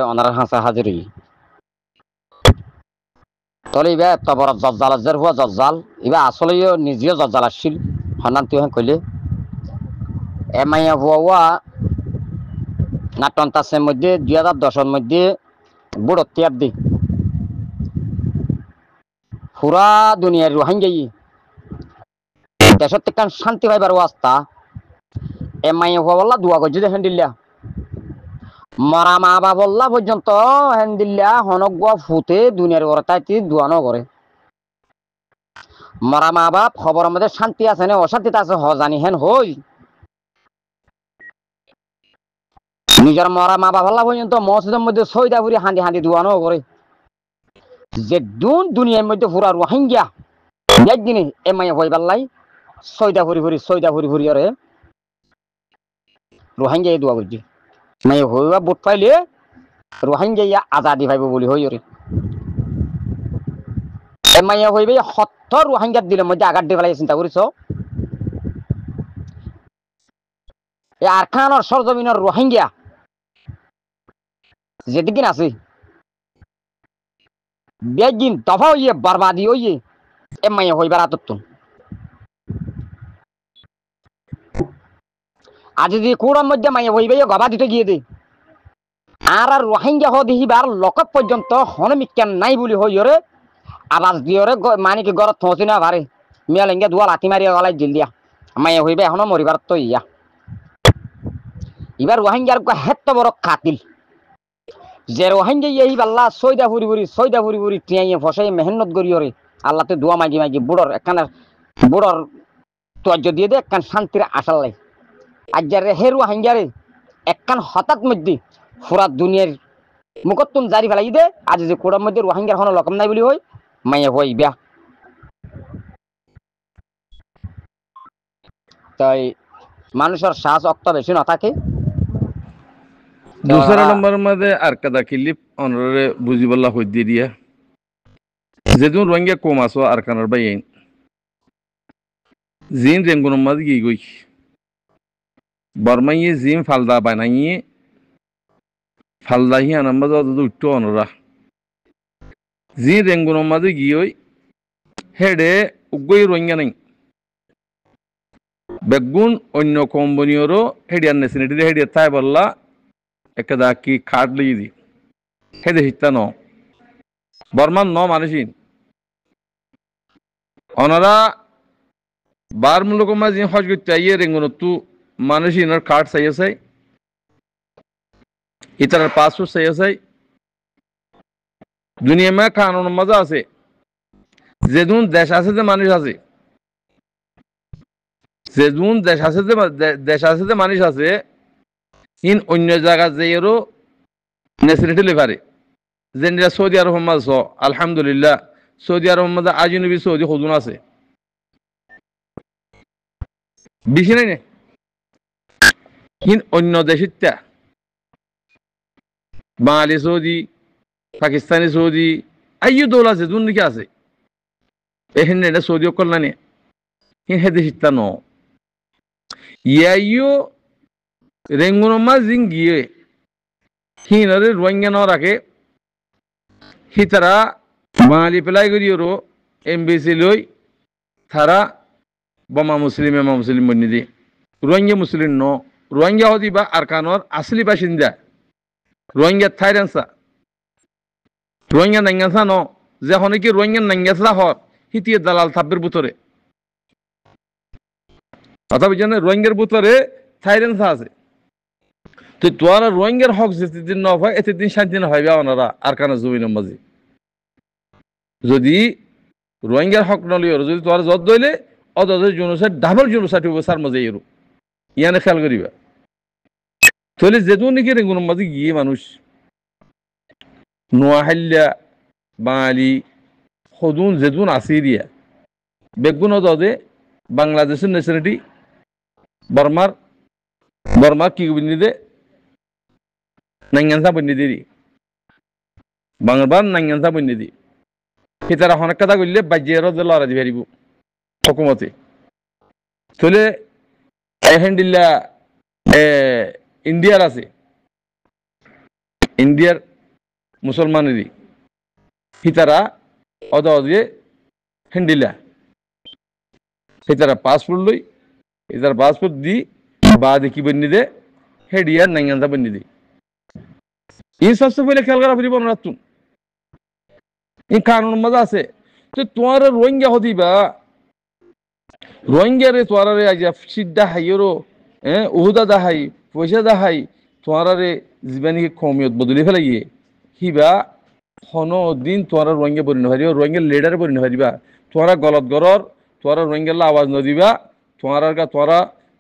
ওনার হাসা হাজিরি তলে ইবা এত বড় জজ্জাল আজের হুয়া জজ্জাল ইবা আসলে নিজেও জজ্জাল আসছিল হনান তুই কইলে এমাইয়া হুয়া নাটন তাসের মধ্যে 2010-এর মধ্যে বুড় তিয়াব দি পুরা দুনিয়ার রোহিঙ্গাই দেশের থেকে শান্তি পাইবার ওয়াস্তা এমাইয়া হুয়া বললা দোয়া করছি দেখেন দিল্লা মরা মা বা বললা পর্যন্ত হেন দিল্লা হনক গুয়া ফুতে দুনিয়ার ওরতাইতি দোয়ানো করে মরা মা বাপ খবরের মধ্যে শান্তি আছে না অশান্তিতে আছে জানি হেন হই নিজের মরা মা বাপ আল্লাহ পর্যন্ত মসজিদের মধ্যে সৈদা ফুরি হাঁদি হাঁদি দোয়ানো করে যে দুনিয়ার মধ্যে পুরা রোহিঙ্গা একদিনে এমাই হই পাল্লাই সৈদা ফুরি ফুরি আরে রোহিঙ্গা দোয়া করছি মাই হইবা বুট পাইলে রোহিঙ্গা আজাদি পাইব বলি হই ওরে এমাইয়া হইবে 70 রোহিঙ্গার দিলের মধ্যে আঘাত দিয়ে ফেলাই চিন্তা করিস আরখানোর সরজমিনের রোহিঙ্গা যেদিন আছে বেগিন দফা হইয়ে বরবাদি হইয়ে এমাইয়া হইবার আতত্তুন আজ যদি কুড়ার মধ্যে মাইয়া হইবে গবা দিতে গিয়ে দে আর রোহিঙ্গা দিহিবার লোক পর্যন্ত হনমিক্যান নাই বলি হইরে আবাস দিয়রে মানে কি গড়ত পৌঁছি না ভারে মিয়ালেঙ্গে দুয়া লাঠি মারিয়া গলাই দিল দিয়া মাইয়া হইবে এখনো মরিবার তো ইয়া এবার রোহিঙ্গার হেত্ত বড় কাতিল যে রোহিঙ্গা এই আল্লাহ সৈদা ফুরি ফুরি টিয়াইয়ে ফসাই মেহনত করিয়রে আল্লাহতে দোয়া মাগি মাগি বুড়র তোয়াজ্য দিয়ে দে একখান শান্তির আশার লাই আজ যারে হে রোহিঙ্গারে একখান হঠাৎ মধ্যে পুরা দুনিয়ার মুখতুন জারি ফেলাই দে আজ যে কোড়ার মধ্যে রোহিঙ্গার কোনো রকম নাই বলি হই মাইয়া হই বিয়া তাই মানুষের শ্বাস অক্ত বেশি না থাকে दूसरा नंबर मध्य आरकादा किलिप अनरे बुझिबल्ला हई दिया जेदुन रोहिंग्या कोमासो आरकानर बायेन जिन रेंगुन मद गिगोय बर्माये जिन Phalada बानाये Phalada hi anamba do utto onora जिन रेंगुन मद गियोय हेडे उगोय रोहिंग्या नाई बेगुन अन्य कोम्बनियोरो हेडियान नेसिनिटी हेडिया थाय बल्ला एकदा की खाट ली हेदे हित्ता नो बर्मान नो मानसिन ओनरा बार मुलुक मा जिन हज गत्याये रेंगुन तु मानसिन खाट सायसाय इतर पासु सायसाय दुनिया में कानून मजा আছে যেদুন দেশ আছে যে মানুষ আছে যেদুন দেশ আছে যে মানুষ আছে ইন অন্য জায়গা যেয়েরও নেসিলিটি লেভারে যেটা সৌদি আরব মাঝ আলহামদুলিল্লাহ সৌদি আরব মাঝে আজনবী সৌদি হজুন আছে বেশি নাই ইন অন্য দেশিতা বাঙালি সৌদি পাকিস্তানি সৌদি আইয়ু দৌল আছে দুন নাকি আছে এখানে এটা সৌদি কল্যাণে ইন হে দেশিতা ন ইয়াইয়ু रेंगुनमा जिंगिए हिनरे रोहिंग्या न राखे हितरा माली पेलाई गरियोरो एमबीसी लई थारा बमा मुस्लिम बन्निदि रोहिंग्या मुस्लिम न रोहिंग्या हदिबा आरकानर असली बासिंदा रोहिंग्या थाइरेंसा रोहिंग्या नांगासा न जे हनेकि रोहिंग्या नांगासा ह हितिये दालाल थाब्बिर बुतरे अथवा जने रोहिंग्यार बुतरे थाइरेंसा আছে তো তোরা রোহিঙ্গার হক যেদিন না হয় এতদিন শান্তি না হয় ওনারা আরকানা জমিনের মাঝে যদি রোহিঙ্গার হক নলিও যদি তোরা জদ দইলে অদদের জনসাইড ডাবল জনসাইড হবে সার মাঝে এরু ইয়ানে খেয়াল করিবা তাহলে যেদুন নাকি রেঙ্গুনের মাঝে গিয়ে মানুষ নোয়াহাল্লা বাঙালি সদুন যেদুন আসিরিয়া বেগুন অদদে বাংলাদেশের ন্যাশনালিটি বর্মার কি বিনিদে নাঙ্গানসা বন্যদিরি বাংলার নাঙ্গানসা বন্যদি হিতারা অনেক কথা কইলে বাজ্যেরও যে লড়া দি পারিব হকুমতে তাহলে এহেন্ডিল্লা ইন্ডিয়ার আছে ইন্ডিয়ার মুসলমানেরই হিতারা অদ অদে হেন্ডিলা হিতারা পাসপোর্ট লই হিতার পাসপোর্ট দি বা দেখি বন্যি দে হেডিয়ার নাইঙ্গানটা বন্যি দে এই সবচেয়ে পহলে খেয়াল করা ফিরিব না তুম এই কানুন মজা আছে তো তোমার রোহিঙ্গা হদিবা রোহিঙ্গারে তোয়ারে আজ সিদ্ধা হাইয়েরো উহুদা দাহাই পয়সা দাহাই তোয়ারে জীবানীকে কমিয়ত বদলি ফেলাইয়ে হিবা হন দিন তোরা রোহিঙ্গা পরিণত হারিবা রোহিঙ্গা লিডারে পরিণত হারিবা তোরা গলত গরর তোরা রোহিঙ্গা আওয়াজ নদিবা তোরা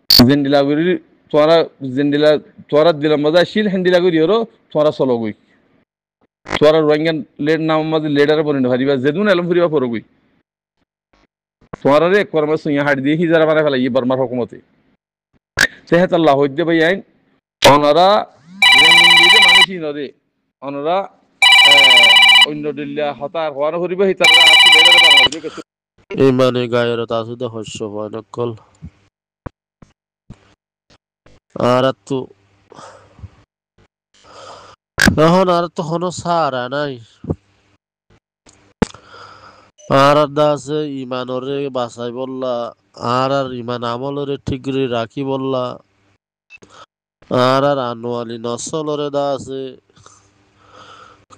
জেন্ডিলা করি তোরা জেন্ডিলা তোরা দিলাম মজা শিল হ্যান্ডিলা করি ওর তোরা চলো গই তোরা রোহিঙ্গা লেড নাম মাঝে লিডারে পরিণত হারিবা যেদুন এলম ফুরিবা পড়ো গই তোমারে কর্ম সুইয়া হাট দিয়ে হিজারা মারা ফেলাই বর্মার হুকুমতে সেহেত আল্লাহ হইতে ভাই আইন অনারা মানুষই নদে অনারা অন্য দিল্লা হতার হওয়ানো করিব হিতারা আছে বেড়ে বাংলাদেশ ইমানে গায়ের তাসুদে হস্য হয় নকল আর তো এখন আর তো হনো সারা নাই আর আছে ইমানরে বাঁচাই বললা আর ইমান আমলরে ঠিক করে রাখি বললা আর আনোয়ালি নসলরে দা আছে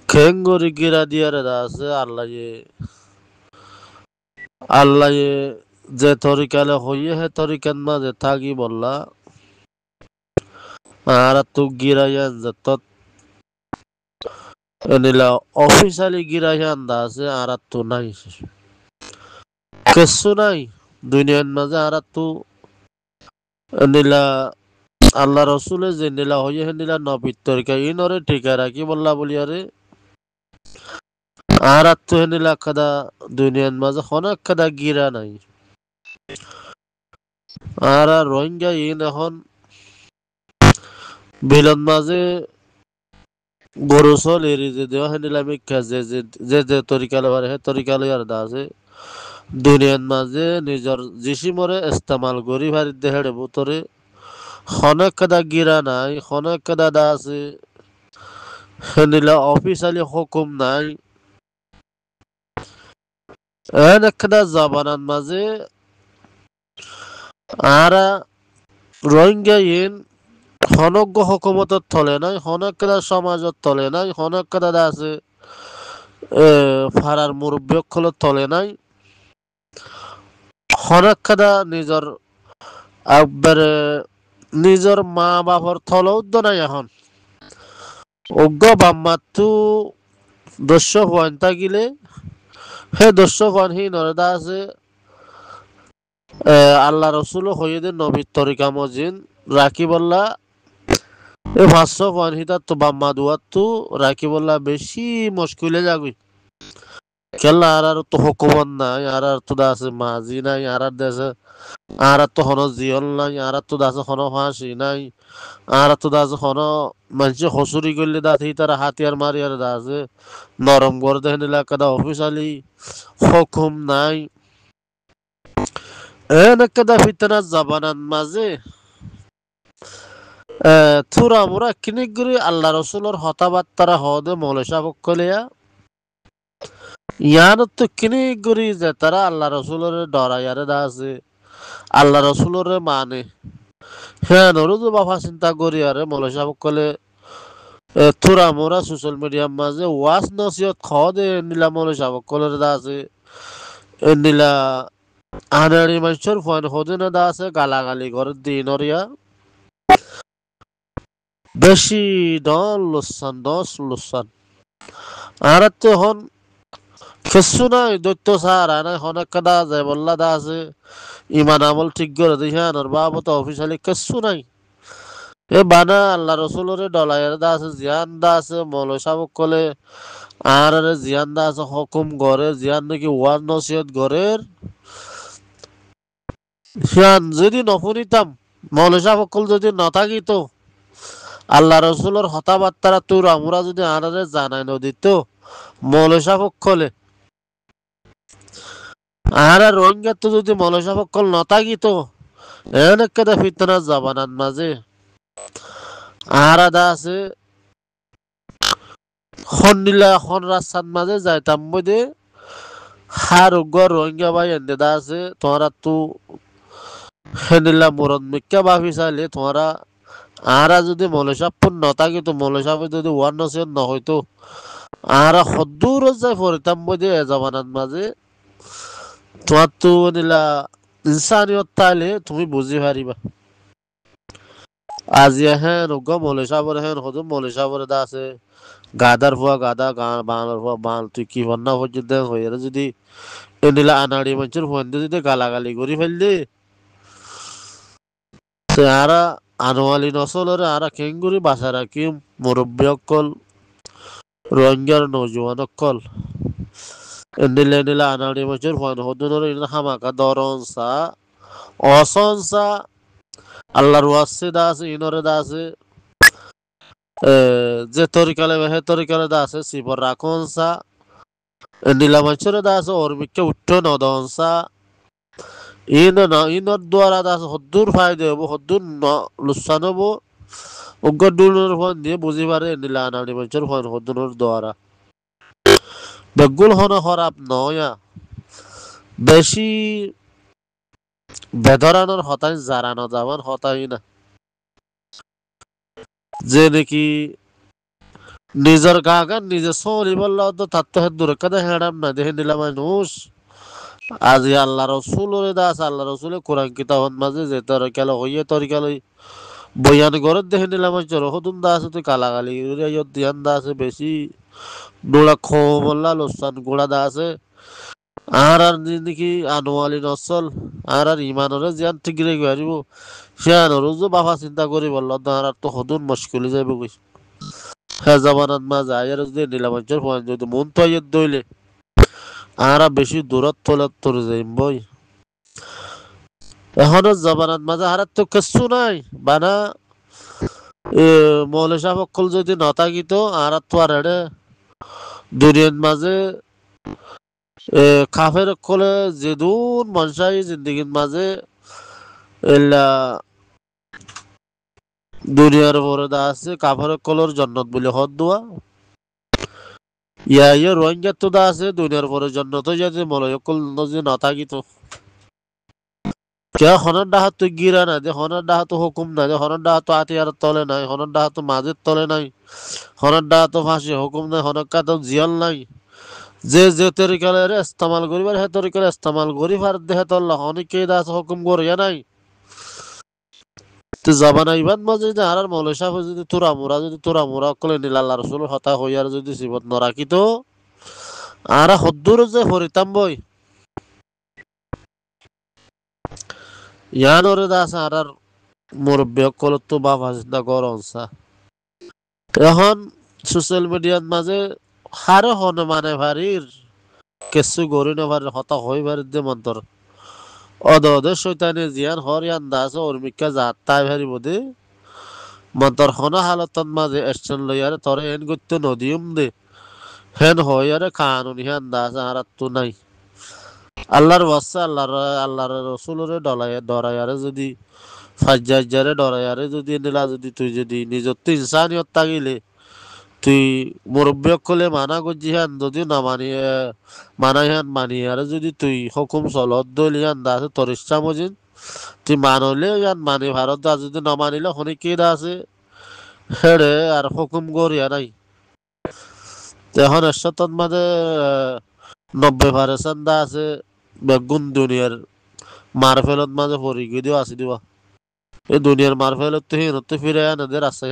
খেঙ্গরি গিরা দিয়ারে দা আছে আল্লাহ যে তরিকালে হইয়ে হে তরিকান মাঝে থাকি বললা আর তো গিরাইয়ান যত এনিলা অফিসালি গিরাইয়ান দা আছে আর তো নাই কিছু নাই দুনিয়ার মাঝে আর তো এনিলা আল্লাহ রসুলে যে নীলা হইয়ে হে নীলা নবীর তরিকা ইনরে টিকা রাখি বললা বলিয়ারে আর তো হে নীলা কাদা দুনিয়ার মাঝে অনেক কাদা গিরা নাই আর রোহিঙ্গা ইন এখন বিলন মাঝে গরু চল এরি যে দেওয়া হেনিলা মিক্ষা যে তরিকালে পারে হে তরিকালে আর দা আছে দুনিয়ার মাঝে নিজর জিসিমরে ইস্তেমাল করি ভারি দেহেড়ে বুতরে অনেক কাদা গিরা নাই অনেক কাদা দা আছে হেনিলা অফিসালি হুকুম নাই এন একটা জাবানান মাঝে আর রোহিঙ্গা ইন হনজ্ঞ হকুমতত থলে নাই হনকেদা সমাজত থলে নাই হনকেদা আছে ফারার মুরব্বী খলত থলে নাই হনকেদা নিজর একবারে নিজর মা বাপর থলও নাই এখন অজ্ঞ বাম্মাতু দর্শক হন থাকিলে হে দর্শক হন হি নরদা আছে আল্লাহ রসুল হইদের নবীর তরিকা মজিন রাখি বললা এ 500 ওয়ানহিতা তো বাম্মা দুয়াত তো রাখি বললা বেশি মুশকিলে যাবি কেলা আর তো হুকুমত নাই আর তো দাসে মাজি নাই আর দেশে আর তো হন জিয়ল নাই আর তো দাসে হন ফাঁসি নাই আর তো দাসে হন মানুষ হসুরি করলে দাসি তারা হাতিয়ার মারি আর দাসে নরম করে দেখেন এলাকাটা অফিসালি হুকুম নাই এনেকদা ফিতনা জাবানান মাঝে থুরা মুরা কিনিক গুরি আল্লাহ রসুলের হতাবার্তারা হদে মৌলেশা পক্ষলিয়া ইয়ান তো কিনিক গুরি যে তারা আল্লাহ রসুলের ডরাইয়ারে দা আছে আল্লাহ রসুলের মানে হ্যাঁ নরুদু বাফা চিন্তা করি আরে মৌলেশা পক্ষলে থুরা মুরা সোশ্যাল মিডিয়ার মাঝে ওয়াজ নসিহত খদে নীলা মৌলেশা পক্ষলের দা আছে নীলা আনারি মানুষের ফোন হদে না দা আছে গালাগালি করে দিনরিয়া বেশি দশ লুসান আর তো হন কিছু নাই দৈত্য সার আনাই অনেক কাদা যায় বললা দা আছে ইমান আমল ঠিক করে দিছে আনার বাবা তো অফিসালি কিছু নাই এ বানা আল্লাহ রসুলের ডলাইয়ের দা আছে জিয়ান দা আছে মৌলই সাবক কলে আর জিয়ান দা আছে হুকুম করে জিয়ান নাকি ওয়ান নসিহত গরের সিয়ান যদি নফুনিতাম মৌলই সাবক কল যদি নথাকিত আল্লাহ রসুলের হতাবার্তারা তোর আমরা যদি আনারে জানাই নদিত মৌলসা পক্ষলে আর রোহিঙ্গা তো যদি মৌলসা পক্ষল নথাকিত এনেকেদা ফিতনা জাবানান মাঝে আর আদা আছে হন্ডিলা হন রাস্তার মাঝে যাইতাম বদে হার উগ্র রোহিঙ্গা ভাই এনে দা আছে তোমরা তো হেনিলা মরণ মিক্কা ভাবি চাইলে তোমরা আরা যদি মলেশা পূর্ণ থাকে তো মলেশা যদি ওয়ান নসিয়ন ন হইতো আরা সদূর যাই ফরিতাম বদে এ জমানার মাঝে তোমার তো নিলা ইনসানিয়ত তাইলে তুমি বুঝি পারিবা আজি হেন উগ্র মলেশা বলে হেন হদু মলেশা বলে দা আছে গাদার ফুয়া গাদা গান বাংলার ফুয়া বাংল তুই কি বন্যা পর্যন্ত হয়ে যদি এনিলা আনাড়ি মানুষের ফোন দিয়ে যদি গালাগালি করি ফেললি আরা আনোয়ালি নসলের আরা কেঙ্গুরি বাসা রাখি মুরব্বী অকল রোহিঙ্গার নৌজওয়ান অকল এনিলা এনিলা আনাড়ি মানুষের ফোন হদুনর ইনা হামাকা দরনসা অসনসা আল্লাহর ওয়াসে দা আছে ইনরে দা আছে যে তরিকালে হে তরিকালে দা আছে সিবর রাখনসা এনিলা মানুষের দা আছে অর্মিককে উঠ্টো নদনসা ইনর দ্বারা দা আছে হদ্দুর ফায়দা হবো হদ্দুর লুসান হবো উগ্র দুলনের ফোন দিয়ে বুঝি পারে এনিলা আনাড়ি মানুষের ফোন হদ্দুনের দ্বারা বেগুল হন খারাপ নয়া বেশি বেদরানোর হতাই জারানো যাবার হতাই না যে নাকি নিজের গা গান নিজে সরি বলল তো তার তো দূরে কাদা হেডাম না দেখে নিলাম মানুষ আজি আল্লাহ রসুলের দাস আল্লাহ রসুলের কোরআন কিতাবন মাঝে যে তোর কেল হইয়ে তোর কেল বয়ান ঘরত দেখে নিলাম হতুন দা আছে তুই কালাগালি দিয়ান দা আছে বেশি নোলা খো বললা লোসান গোড়া দা আছে আর নাকি আনোয়ালি নসল আর ইমানরে জিয়ান ঠিক রে গারিব সিয়ানরও যে বাবা চিন্তা করি বলল আর তো হদুন মুশকিল যাইব কই হ্যাঁ জামানাত মা যায় আর যদি নিলামাঞ্চর ফোন যদি মন তো আইয়ে দইলে আরা বেশি দূরত তলত তোর যাইম বই এখনো জামানাত মাঝে হারাত তো কিছু নাই বানা মৌলে সাহেব অকল যদি নথাকিত আর তো আর এড়ে দুনিয়ার মাঝে কাফের অকলে যেদুন মনসাই জিন্দগির মাঝে এলা দুনিয়ার পরে দা আছে কাফের অকলের জন্নত বলে হদ দোয়া ইয়া রোহিঙ্গা তো দা আছে দুনিয়ার পরে জন্নত যদি মৌলে অকল যদি নথাকিত কে হনর ডাহাত তো গিরা না যে হনর ডাহাত হুকুম না যে হনর ডাহাত আতিয়ার তলে নাই হনর ডাহাত মাঝের তলে নাই হনর ডাহাত ফাঁসি হুকুম নাই হনর কাত জিয়াল নাই যে যে তরিকালে ইস্তেমাল করিবার হে তরিকালে ইস্তেমাল করি ফার দেহে তল্লা অনেকে দাস হুকুম করিয়া নাই তো জাবানা ইবাদ মাঝে যদি আর মৌলাই সাহেব যদি তোরা মুরা কলে নীল আল্লাহ রসুল হতা হইয়ার যদি জীবন নরাখিত আর হদ্দুর যে হরিতাম বই ইয়ানরে দাস আর মুরব্বী কলত তো বাবা চিন্তা করনসা এখন সোশ্যাল মিডিয়ার মাঝে হারে হন মানে ভারির কিছু গড়ি নেভার হতা হই ভারির দে মন্তর অদে শৈতানে জিয়ান হরিয়ান দাস অর্মিকা জাত তাই ভারি বোধে মন্তর হন হালতন মাঝে এসছেন লইয়ারে তরে এন গত্য নদীম দে হেন হইয়ারে কানুন হিয়ান দাস আর তো নাই আল্লাহর বাচ্চা আল্লাহর রসুলের ডরাইয়ারে যদি ফাজ্জারে ডরাইয়ারে যদি নিলা যদি তুই যদি নিজের তো ইনসানিয়ত থাকিলে তুই মুরব্বী কলে মানা করছি হান যদি না মানাই হান মানি আর যদি তুই হুকুম চলত দলি হান দা আছে তোর ইচ্ছা মজিন তুই মানলে ইয়ান মানি ভারত দা যদি না মানিলে হনিকে দা আছে হেড়ে আর হুকুম করিয়া নাই এখন এর মাঝে 90% দা আছে বেগুন দুনিয়ার মারফেলত মাঝে পরি গিয়ে আছে দিবা এই দুনিয়ার মারফেলত তো হিনত ফিরে আনাদের আছে